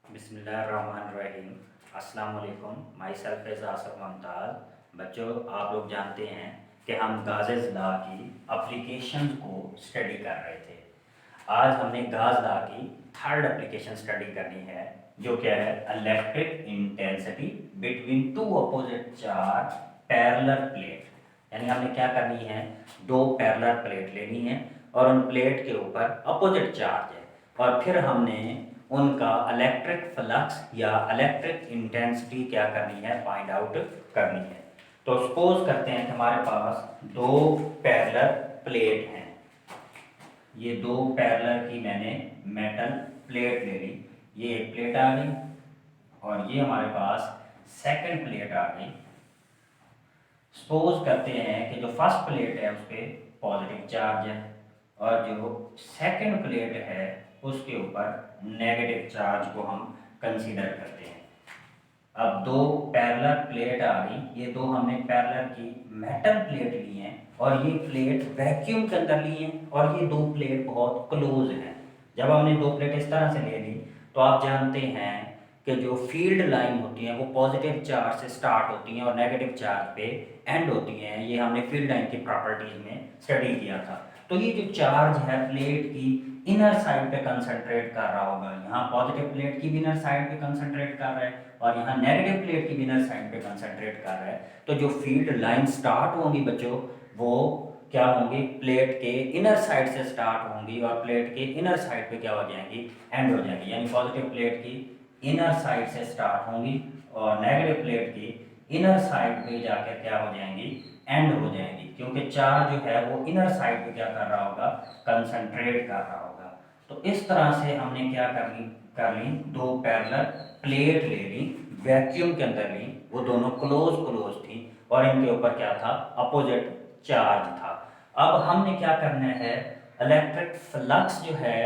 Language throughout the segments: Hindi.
बिस्मिल्लाहिर्रहमानिर्रहीम। अस्सलाम वालेकुम। My self is Asif Mumtaz. बच्चों, आप लोग जानते हैं कि हम गाज़ेज़ लॉ की एप्लीकेशन को स्टडी कर रहे थे। आज हमने गाज़ लॉ की थर्ड एप्लीकेशन स्टडी करनी है, जो क्या है, electric intensity between two opposite charge parallel plate. यानी हमने क्या करनी है, दो पैरेलल प्लेट लेनी है और उन प्लेट के ऊपर अपोजिट चार्ज है और फिर हमने उनका इलेक्ट्रिक फ्लक्स या इलेक्ट्रिक इंटेंसिटी क्या करनी है, फाइंड आउट करनी है। तो सपोज करते हैं कि हमारे पास दो पैरेलल प्लेट हैं। ये दो पैरेलल की मैंने मेटल प्लेट ले ली। ये एक प्लेट आ गई और ये हमारे पास सेकंड प्लेट आ गई। सपोज करते हैं कि जो फर्स्ट प्लेट है उस पर पॉजिटिव चार्ज है और जो सेकंड प्लेट है उसके ऊपर नेगेटिव चार्ज को हम कंसीडर करते हैं। अब दो पैरेलल प्लेट आ गई। ये दो हमने पैरेलल की मेटल प्लेट ली हैं और ये प्लेट वैक्यूम के अंदर ली हैं और ये दो प्लेट बहुत क्लोज हैं। जब हमने दो प्लेट इस तरह से ले ली तो आप जानते हैं कि जो फील्ड लाइन होती हैं वो पॉजिटिव चार्ज से स्टार्ट होती हैं और नेगेटिव चार्ज पे एंड होती हैं। ये हमने फील्ड लाइन की प्रॉपर्टीज में स्टडी किया था। तो ये जो चार्ज है प्लेट की इनर साइड पे कंसंट्रेट कर रहा होगा। यहाँ पॉजिटिव प्लेट की इनर साइड पे कंसंट्रेट कर रहा है और यहाँ नेगेटिव प्लेट की इनर साइड पे कंसंट्रेट कर रहा है। तो जो फील्ड लाइन स्टार्ट होंगी बच्चों, वो क्या होंगी, प्लेट के इनर साइड से स्टार्ट होंगी और प्लेट के इनर साइड पे क्या हो जाएंगी, एंड हो जाएंगी। यानी पॉजिटिव प्लेट की इनर साइड से स्टार्ट होंगी और नेगेटिव प्लेट की इनर साइड पे जाकर क्या हो जाएंगी, एंड हो जाएंगी। क्योंकि चार्ज जो है वो इनर साइड पे क्या कर रहा होगा, कंसंट्रेट कर रहा होगा। तो इस तरह से हमने क्या कर ली, दो पैरेलल प्लेट ले ली, वैक्यूम के अंदर ली, वो दोनों क्लोज थी और इनके ऊपर क्या था, अपोजिट चार्ज था। अब हमने क्या करना है, इलेक्ट्रिक फ्लक्स जो है,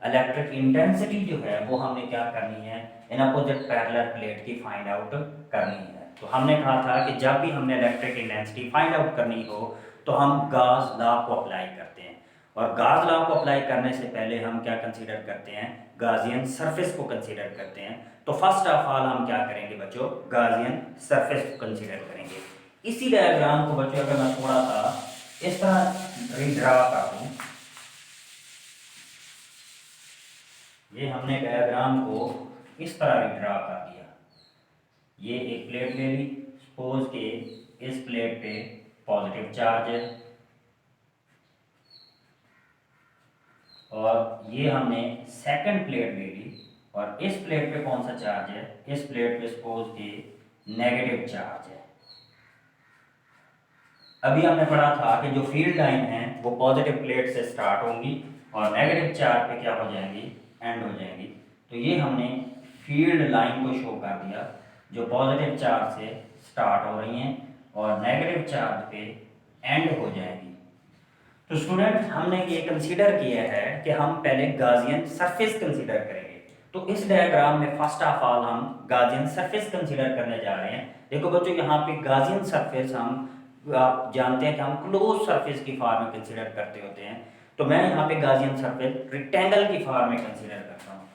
इलेक्ट्रिक इंटेंसिटी जो है वो हमने क्या करनी है, इन अपोजिट पैरेलल प्लेट की फाइंड आउट करनी है। तो हमने कहा था कि जब भी हमने इलेक्ट्रिक इंटेंसिटी फाइंड आउट करनी हो तो हम गाउस लॉ को अप्लाई करते हैं और गाउस लॉ को अप्लाई करने से पहले हम क्या कंसीडर करते हैं, गाउसियन सरफेस को कंसीडर करते हैं। तो फर्स्ट ऑफ ऑल हम क्या करेंगे बच्चों, गाउसियन सरफेस को कंसीडर करेंगे। इसी डायग्राम को बच्चों अगर मैं थोड़ा सा इस तरह रिड्रा कर दूं, ये हमने डायग्राम को इस तरह रिड्रा कर दिया। ये एक प्लेट ले ली, सपोज के इस प्लेट पे पॉजिटिव चार्ज है और ये हमने सेकंड प्लेट ले ली और इस प्लेट पे कौन सा चार्ज है, इस प्लेट पे सपोज के नेगेटिव चार्ज है। अभी हमने पढ़ा था कि जो फील्ड लाइन है वो पॉजिटिव प्लेट से स्टार्ट होंगी और नेगेटिव चार्ज पे क्या हो जाएंगी, एंड हो जाएंगी। तो ये हमने फील्ड लाइन को शो कर दिया जो पॉजिटिव चार्ज से स्टार्ट हो रही हैं और नेगेटिव चार्ज पे एंड हो जाएंगी। तो स्टूडेंट, हमने ये कंसीडर किया है कि हम पहले गाउसियन सरफेस कंसीडर करेंगे। तो इस डायग्राम में फर्स्ट ऑफ ऑल हम गाउसियन सरफेस कंसीडर करने जा रहे हैं। देखो बच्चों, यहाँ पे गाउसियन सरफेस हम, आप जानते हैं कि हम क्लोज सरफेस की फॉर्म में कंसीडर करते होते हैं। तो मैं यहाँ पे गाउसियन सरफेस रेक्टेंगल की फॉर्म में कंसीडर करता हूँ।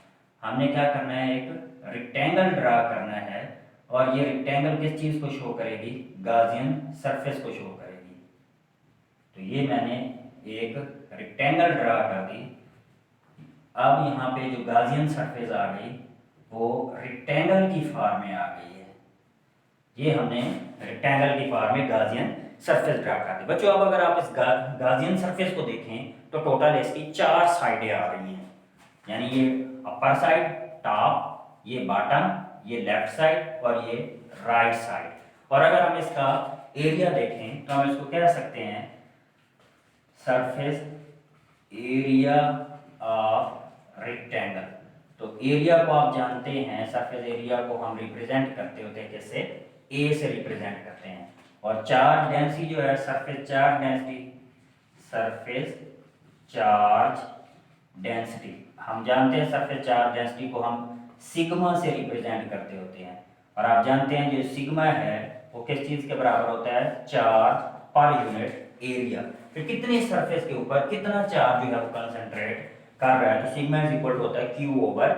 हमने क्या करना है, एक रेक्टेंगल ड्रा करना है और ये रेक्टेंगल किस चीज़ को शो करेगी, गाउसियन सरफेस को शो करेगी। तो ये मैंने एक रेक्टेंगल ड्रा कर दी। अब यहाँ पे जो गाउसियन सरफेस आ गई वो रेक्टेंगल की फॉर्म में आ गई है। ये हमने रेक्टेंगल की फॉर्म में गाउसियन सरफेस ड्रा कर दी। बच्चों, अब अगर आप इस गाउसियन सरफेस को देखें तो टोटल इसकी चार साइडें आ रही हैं। यानी ये अपर साइड, टॉप, ये बॉटम, ये लेफ्ट साइड और ये राइट साइड। और अगर हम इसका एरिया देखें तो हम इसको कह सकते हैं सरफेस एरिया ऑफ रेक्टेंगल। तो एरिया को आप जानते हैं, सरफेस एरिया को हम रिप्रेजेंट करते होते हैं कैसे, ए से रिप्रेजेंट करते हैं। और चार्ज डेंसिटी जो है, surface charge density, surface charge density हम जानते हैं, सरफेस चार्ज डेंसिटी को हम सिग्मा से रिप्रेजेंट करते होते हैं। और आप जानते हैं जो सिग्मा है वो किस चीज के बराबर होता है, चार्ज पर यूनिट एरिया। फिर कितनी सरफेस के ऊपर कितना चार्ज जो है वो कंसंट्रेट कर रहा है, तो सिग्मा इज इक्वल टू होता है क्यू ओवर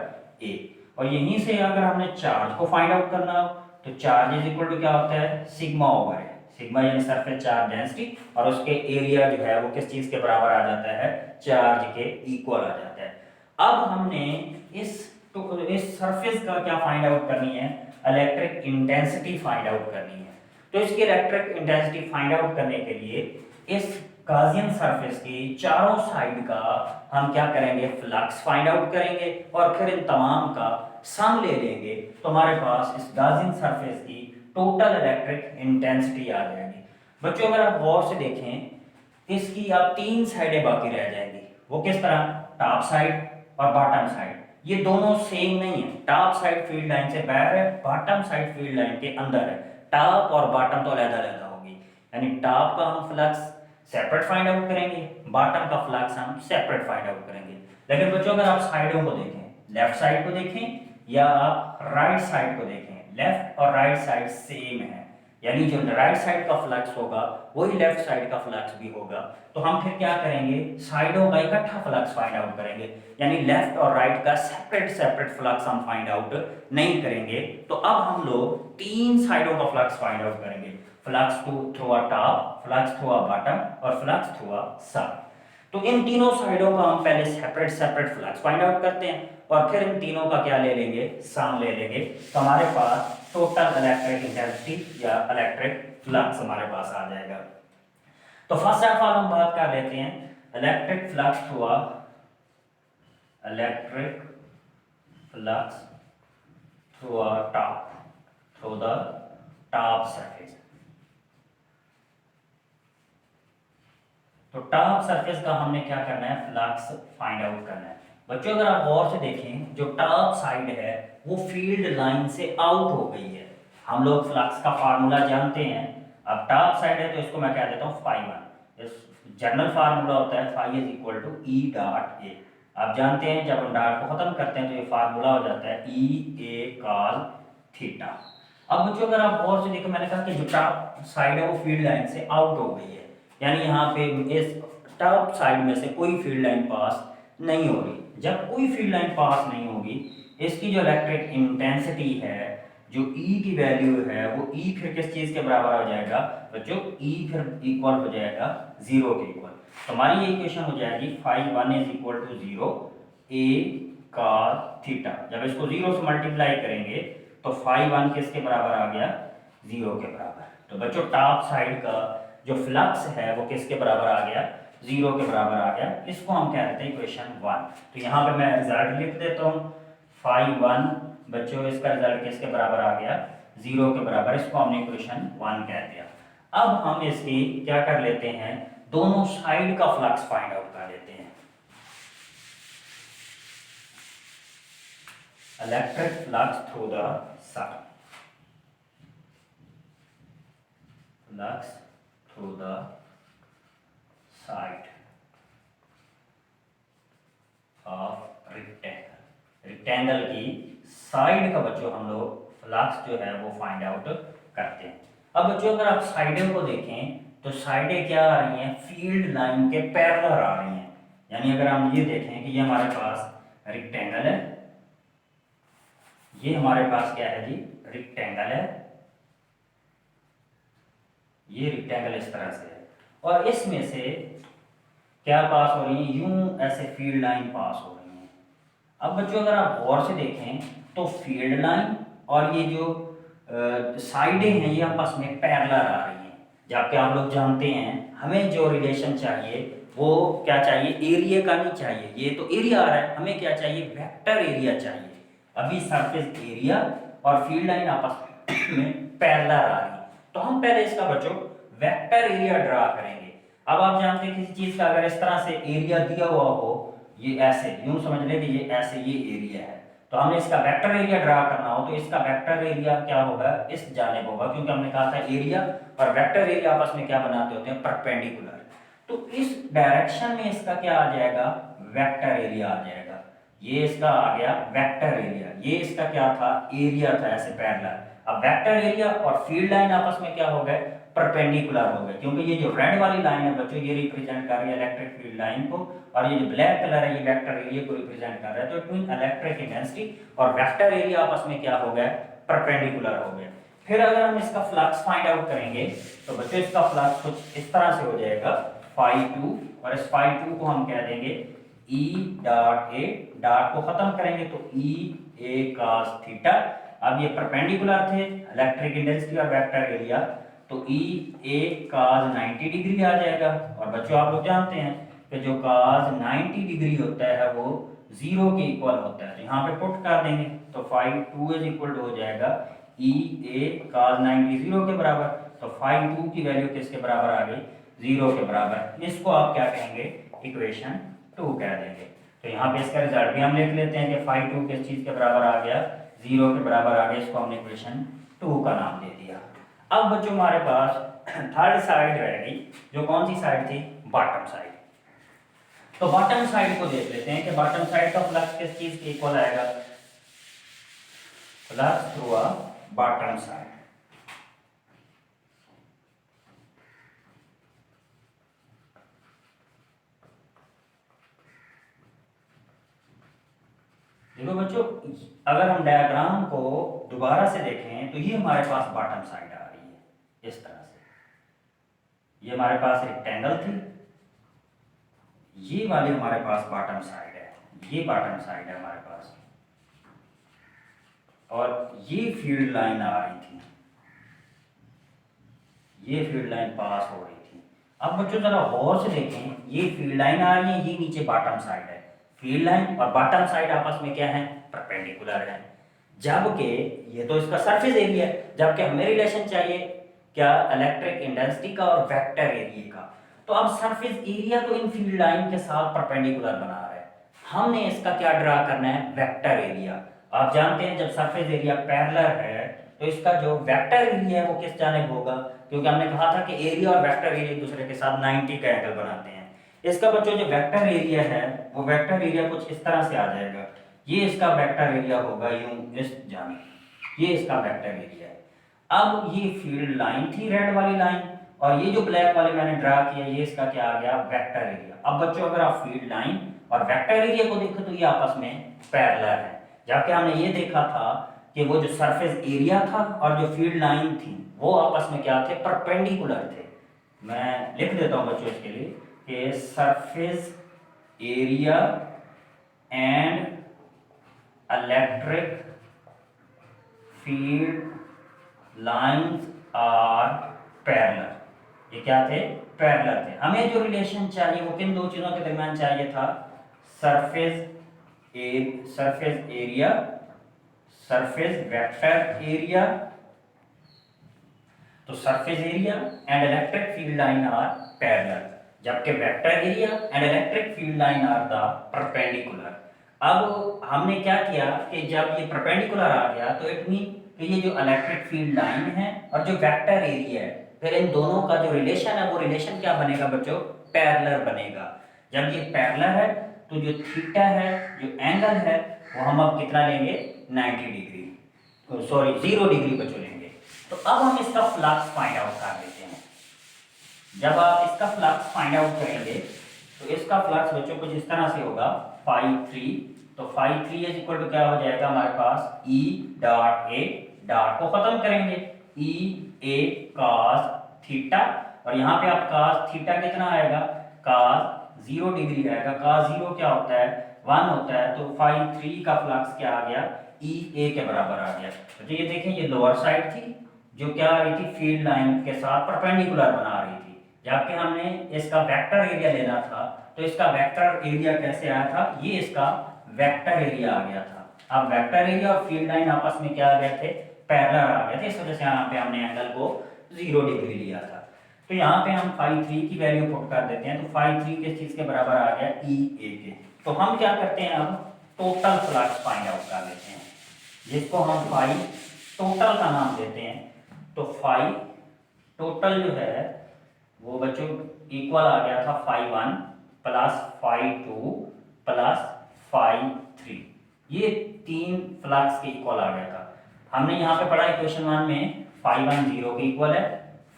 ए। और यहीं से अगर हमने चार्ज को फाइंड आउट करना हो तो चार्ज इज इक्वल टू क्या होता है, सिग्मा ओवर है। सिग्मा यानी सरफेस चार्ज डेंसिटी, और उसके एरिया जो है वो किस चीज के बराबर आ जाता है, चार्ज के इक्वल आ जाता है। अब हमने इस सरफेस का क्या फाइंड आउट करनी है, इलेक्ट्रिक इंटेंसिटी फाइंड आउट करनी है। तो इसकी इलेक्ट्रिक इंटेंसिटी फाइंड आउट करने के लिए इस गाउसियन सरफेस की चारों साइड का हम क्या करेंगे, फ्लक्स फाइंड आउट करेंगे और फिर इन तमाम का सम ले लेंगे, तो हमारे पास इस गाउसियन सरफेस की टोटल इलेक्ट्रिक इंटेंसिटी आ जाएगी। बच्चों अगर आप गौर से देखें, इसकी आप तीन साइडें बाकी रह जाएंगी। वो किस तरह, टॉप साइड और बॉटम साइड, ये दोनों सेम नहीं है। टॉप साइड फील्ड लाइन से बाहर है, बॉटम साइड फील्ड लाइन के अंदर है। टॉप और बॉटम तो अलग-अलग होगी, यानी टॉप का हम फ्लक्स सेपरेट फाइंड आउट करेंगे, बॉटम का फ्लक्स हम सेपरेट फाइंड आउट करेंगे। लेकिन बच्चों अगर आप साइडों को देखें, लेफ्ट साइड को देखें या आप राइट साइड को देखें, लेफ्ट और राइट साइड सेम है, यानी जो राइट साइड का फ्लक्स होगा वही लेफ्ट साइड का फ्लक्स भी होगा। तो हम फिर क्या करेंगे, साइडों का इकट्ठा फ्लक्स फाइंड आउट करेंगे, यानी लेफ्ट और राइट का सेपरेट सेपरेट फ्लक्स हम फाइंड आउट नहीं करेंगे। तो अब हम लोग तीन साइडों का फ्लक्स फाइंड आउट करेंगे, flux through a top, flux through a bottom और फ्लक्स थ्रू अ सब। तो इन तीनों साइडों का हम पहले separate separate flux find out करते हैं और फिर इन तीनों का क्या ले लेंगे, सम ले लेंगे। तो हमारे पास टोटल इलेक्ट्रिक इंटेंसिटी या इलेक्ट्रिक फ्लक्स हमारे पास आ जाएगा। तो फर्स्ट ऑफ ऑल हम बात कर लेते हैं electric flux through electric flux through the top surface. तो टॉप सरफेस का हमने क्या करना है, फ्लक्स फाइंड आउट करना है। बच्चों अगर आप गौर से देखें, जो टॉप साइड है वो फील्ड लाइन से आउट हो गई है। हम लोग फ्लक्स का फार्मूला जानते हैं। अब टॉप साइड है तो इसको मैं कह देता हूँ φ1। इस जनरल फार्मूला होता है φ is equal to E dot A. आप जानते हैं जब हम डॉट को खत्म करते हैं तो ये फार्मूला हो जाता है ई ए कॉस थीटा। अब बच्चों अगर आप गौर से देखो, मैंने कहा कि जो टॉप साइड है वो फील्ड लाइन से आउट हो गई है, यानी यहाँ पे इस टॉप साइड में से कोई फील्ड लाइन पास नहीं हो रही। जब कोई फील्ड लाइन पास नहीं होगी, इसकी जो इलेक्ट्रिक इंटेंसिटी है, जो E की वैल्यू है, वो E फिर किस चीज के बराबर हो जाएगा बच्चों, E फिर इक्वल हो जाएगा 0 के इक्वल। तो हमारी ये इक्वेशन हो जाएगी φ1 is equal to 0 a cos theta. जब इसको 0 से मल्टीप्लाई करेंगे तो φ1 किसके बराबर आ गया, 0 के बराबर। तो बच्चों टॉप साइड का जो फ्लक्स है वो किसके बराबर आ गया, 0 के बराबर आ गया। इसको हम कहते हैं इक्वेशन 1। तो यहाँ पे मैं रिजल्ट लिख देता हूँ, φ1 बच्चों इसका रिजल्ट किसके बराबर आ गया, 0 के बराबर। इसको हमने इक्वेशन 1 कह दिया। अब हम इसकी क्या कर लेते हैं, दोनों साइड का फ्लक्स फाइंड आउट कर लेते हैं। Electric flux through the side, flux through the side of rectangle. Rectangle की साइड का बच्चों हम लोग फ्लक्स जो है वो फाइंड आउट करते हैं। अब बच्चों अगर आप साइडों को देखें तो साइडें क्या आ रही हैं, फील्ड लाइन के पैरेलल आ रही हैं। यानी अगर हम ये देखें कि ये हमारे पास रेक्टेंगल है, ये हमारे पास क्या है जी, रेक्टेंगल है, ये रेक्टेंगल इस तरह से है और इसमें से क्या पास हो रही है, यूं ऐसे फील्ड लाइन पास हो रही है। अब बच्चों अगर आप गौर से देखें तो फील्ड लाइन और ये जो साइडें हैं ये आपस में पैरेलल आ रही हैं। जबकि आप लोग जानते हैं हमें जो रिलेशन चाहिए वो क्या चाहिए, एरिया का नहीं चाहिए। ये तो एरिया आ रहा है, हमें क्या चाहिए, वेक्टर एरिया चाहिए। अभी सरफेस एरिया और फील्ड लाइन आपस में पैरेलल आ रही है, तो हम पहले इसका बच्चों वेक्टर एरिया ड्रा करेंगे। अब आप जानते हैं किसी चीज का अगर इस तरह से एरिया दिया हुआ हो, ये ऐसे यूं समझ ले कि ये ऐसे ये एरिया है, तो हमने इसका वेक्टर एरिया ड्रा करना हो तो इसका वेक्टर एरिया क्या होगा, इस जानिब होगा, क्योंकि हमने कहा था एरिया और वेक्टर एरिया आपस में क्या बनाते होते हैं, परपेंडिकुलर। तो इस डायरेक्शन में इसका क्या आ जाएगा, वेक्टर एरिया आ जाएगा। ये इसका आ गया वेक्टर एरिया, ये इसका क्या था, एरिया था ऐसे पैरेलल। अब वेक्टर एरिया और फील्ड लाइन आपस में क्या हो गए, परपेंडिकुलर हो गए, क्योंकि ये जो रेड वाली लाइन है बच्चों ये रिप्रेजेंट कर रही है इलेक्ट्रिक फील्ड लाइन को, और ये जो ब्लैक कलर है ये वेक्टर एरिया को रिप्रेजेंट कर रहा है। तो इट मीन इलेक्ट्रिक इंटेंसिटी और वेक्टर एरिया आपस में क्या हो गया, परपेंडिकुलर हो गया। फिर अगर हम इसका फ्लक्स फाइंड आउट करेंगे तो बच्चों इसका फ्लक्स कुछ इस तरह से हो जाएगा φ2, और इस φ2 को हम कह देंगे E डॉट ए, डॉट को खत्म करेंगे तो E a cos थीटा। अब ये परपेंडिकुलर थे इलेक्ट्रिक इंटेंसिटी और वेक्टर एरिया, तो E a cos 90 डिग्री आ जाएगा। और बच्चों आप लोग जानते हैं कि जो cos 90 डिग्री होता है वो 0 के इक्वल होता है, तो यहाँ पे पुट कर देंगे तो φ2 इज इक्वल हो जाएगा E a cos 90 0 के बराबर। तो φ2 की वैल्यू किसके बराबर आ गई, 0 के बराबर। इसको आप क्या कहेंगे, इक्वेशन 2 कह देंगे। तो यहाँ पे इसका रिजल्ट भी हम लिख लेते हैं कि φ2 किस चीज के बराबर आ गया, 0 के बराबर आ गया। इसको हमने इक्वेशन 2 का नाम दे दिया। अब बच्चों हमारे पास थर्ड साइड रह गई, जो कौन सी साइड थी, बॉटम साइड। तो बॉटम साइड को देख लेते हैं कि बॉटम साइड का फ्लक्स किस चीज के इक्वल आएगा, flux through a bottom side. देखो बच्चों, अगर हम डायग्राम को दोबारा से देखें तो ये हमारे पास बॉटम साइड आ रही है इस तरह से। ये हमारे पास रेक्टेंगल थी, ये वाली हमारे पास बॉटम साइड है, ये बॉटम साइड है हमारे पास, और ये फील्ड लाइन आ रही थी, ये फील्ड लाइन पास हो रही थी। अब बच्चों जरा गौर से देखें, ये फील्ड लाइन आ रही है, ये नीचे बॉटम साइड है। फील्ड लाइन और बॉटम साइड आपस में क्या है, परपेंडिकुलर है। जबकि ये तो इसका सरफेस एरिया है, जबकि हमें रिलेशन चाहिए क्या, इलेक्ट्रिक इंटेंसिटी का और वेक्टर एरिया का। तो अब सरफेस एरिया तो इन फील्ड लाइन के साथ परपेंडिकुलर बना रहा है, हमने इसका क्या ड्रा करना है, वेक्टर एरिया। आप जानते हैं जब सरफेस एरिया पैरेलल है तो इसका जो वेक्टर एरिया है वो किस जानिब होगा, क्योंकि हमने कहा था कि एरिया और वेक्टर एरिया एक दूसरे के साथ 90 का एंगल बनाते हैं। इसका बच्चों जो वेक्टर एरिया है वो वेक्टर एरिया कुछ इस तरह से आ जाएगा, ये इसका वेक्टर एरिया होगा यूं इस जानिब, ये इसका वेक्टर एरिया है। अब ये फील्ड लाइन थी रेड वाली लाइन, और ये जो ब्लैक वाले मैंने ड्रा किया ये इसका क्या आ गया, वेक्टर एरिया। अब बच्चों अगर आप फील्ड लाइन और वेक्टर एरिया को देखें तो ये आपस में पैरेलल है, जबकि हमने ये देखा था कि वो जो सरफेस एरिया था और जो फील्ड लाइन थी वो आपस में क्या थे, परपेंडिकुलर थे। मैं लिख देता हूं बच्चों इसके लिए कि surface area and electric field lines are parallel. ये क्या थे, पैरेलल थे। हमें जो रिलेशन चाहिए वो किन दो चीजों के दरमियान चाहिए था, surface area, surface vector area. तो surface area and electric field line are parallel, जबकि vector area and electric field line are the perpendicular. अब हमने क्या किया कि जब ये परपेंडिकुलर आ गया तो इट मीन कि ये जो इलेक्ट्रिक फील्ड लाइन है और जो वेक्टर एरिया है, फिर इन दोनों का जो रिलेशन है वो रिलेशन क्या बनेगा बच्चों, पैरेलल बनेगा। जब ये पैरेलल है तो जो थीटा है, जो एंगल है वो हम अब कितना लेंगे, 90 डिग्री, सॉरी 0 डिग्री बच्चों लेंगे। तो अब हम इसका फ्लक्स फाइंड आउट कर लेते हैं। जब आप इसका फ्लक्स फाइंड आउट करेंगे तो इसका फ्लक्स बच्चों कुछ इस तरह से होगा φ3। तो φ3 इज इक्वल टू क्या हो जाएगा हमारे पास, E डॉट ए, डॉट को खत्म करेंगे E a cos थीटा, और यहाँ पे आप cos थीटा कितना आएगा, cos 0 डिग्री आएगा। cos 0 क्या होता है, 1 होता है। तो φ3 का फ्लक्स क्या आ गया, E a के बराबर आ गया। तो ये देखें ये लोअर साइड थी जो क्या आ रही थी, फील्ड लाइन के साथ परपेंडिकुलर बना रही थी, जबकि हमने इसका वेक्टर एरिया लेना था। तो इसका वेक्टर एरिया कैसे आया था, ये इसका वेक्टर एरिया आ गया था। अब वेक्टर एरिया और फील्ड लाइन आपस में क्या आ गए थे, पैरेलल आ गए थे, इस वजह से यहाँ पे हमने एंगल को 0 डिग्री लिया था। तो यहाँ पे हम φ3 की वैल्यू पुट कर देते हैं। तो φ3 किस चीज के बराबर आ गया, E a के। तो हम क्या करते हैं, अब टोटल फ्लक्स फाइंड आउट कर लेते हैं, जिसको हम फाई टोटल का नाम देते हैं। तो फाई टोटल जो है वो बच्चों इक्वल आ गया था φ1 प्लस φ2 प्लस φ3, ये तीन फ्लक्स के इक्वल आ गया था। हमने यहाँ पे पढ़ा इक्वेशन 1 में φ1 0 के इक्वल है,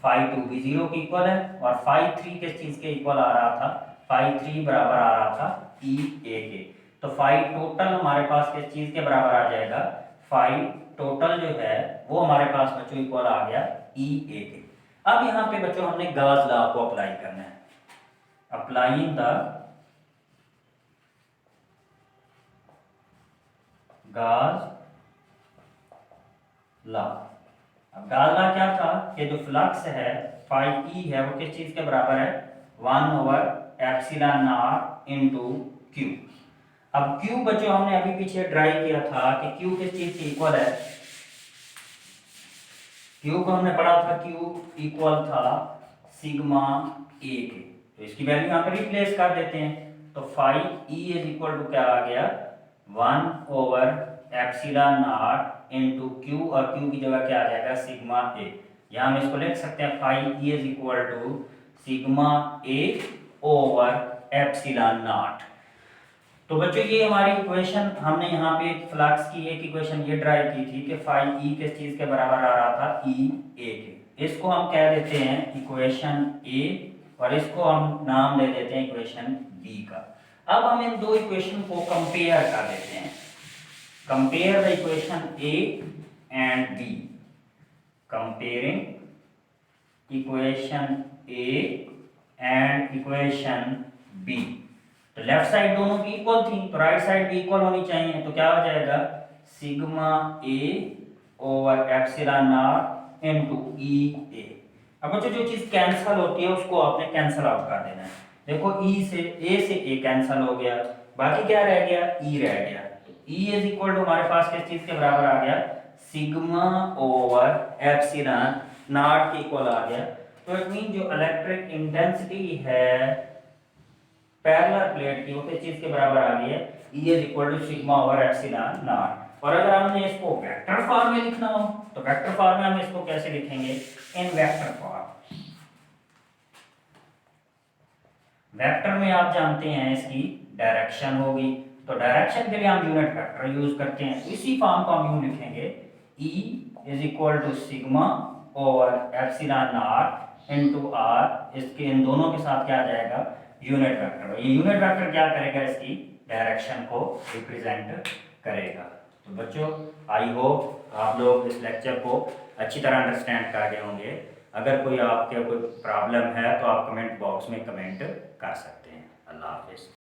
फाई 2 भी 0 के इक्वल है और फाई 3 किस चीज़ के इक्वल आ रहा था, फाई 3 बराबर आ रहा था ई ए के। तो फाई टोटल हमारे पास किस चीज़ के बराबर आ जाएगा, फाई टोटल जो है वो हमारे पास बच्चों इक्वल आ गया ई ए के। अब यहाँ पे बच्चों हमने गाज लॉ को अप्लाई करना है, अप्लाइंग द गाज लॉ। अब गाज लॉ क्या था कि जो फ्लक्स है फाई ई है वो किस चीज के बराबर है, 1/एप्सिलॉन नॉट इनटू क्यू। अब क्यू बच्चों हमने अभी पीछे ड्राइव किया था कि क्यू किस चीज के इक्वल है, क्यू को हमने पढ़ा था क्यू इक्वल था सिग्मा ए के। तो इसकी वैल्यू यहाँ पर रिप्लेस कर देते हैं, तो phi E is equal to क्या आ गया, 1/एप्सिलॉन नॉट इनटू क्यू, और क्यू की जगह क्या आ जाएगा सिग्मा ए। यहाँ हम इसको लिख सकते हैं phi E is equal to sigma A over epsilon naught. तो बच्चों ये हमारी इक्वेशन, हमने यहाँ पे फ्लक्स की एक इक्वेशन ये ड्राइव की थी कि फाई ई किस चीज के बराबर आ रहा था, ई ए के। इसको हम कह देते हैं इक्वेशन ए और इसको हम नाम दे देते हैं इक्वेशन बी का। अब हम इन दो इक्वेशन को कंपेयर कर देते हैं, compare the equation A and B, comparing equation A and equation B. तो लेफ्ट साइड दोनों की इक्वल थी तो राइट साइड भी इक्वल होनी चाहिए, तो क्या हो जाएगा sigma A over epsilon naught into E A. अब बच्चों जो चीज कैंसिल होती है उसको आपने कैंसिल आउट कर देना है। देखो ई से ए कैंसिल हो गया, बाकी क्या रह गया, ई रह गया। तो ई इज इक्वल टू हमारे पास किस चीज के बराबर आ गया, सिग्मा ओवर एप्सिलॉन नॉट के इक्वल आ गया। तो इट मीन जो इलेक्ट्रिक इंटेंसिटी है पैरेलल प्लेट की वो किस चीज के बराबर आ गई है, E is equal to sigma over epsilon naught. और अगर हमने इसको वेक्टर फॉर्म में लिखना हो तो वेक्टर फॉर्म में हम इसको कैसे लिखेंगे, इन वेक्टर फॉर्म। वेक्टर में आप जानते हैं इसकी डायरेक्शन होगी, तो डायरेक्शन के लिए हम यूनिट वेक्टर यूज करते हैं। इसी फॉर्म को हम यूं लिखेंगे, E is equal to sigma over epsilon naught into R. इसके इन दोनों के साथ क्या आ जाएगा, यूनिट वेक्टर। ये यूनिट वेक्टर क्या करेगा, इसकी डायरेक्शन को रिप्रेजेंट करेगा। तो बच्चों आई होप आप लोग इस लेक्चर को अच्छी तरह अंडरस्टैंड कर गए होंगे। अगर कोई आपके कोई प्रॉब्लम है तो आप कमेंट बॉक्स में कमेंट कर सकते हैं। अल्लाह हाफिज़।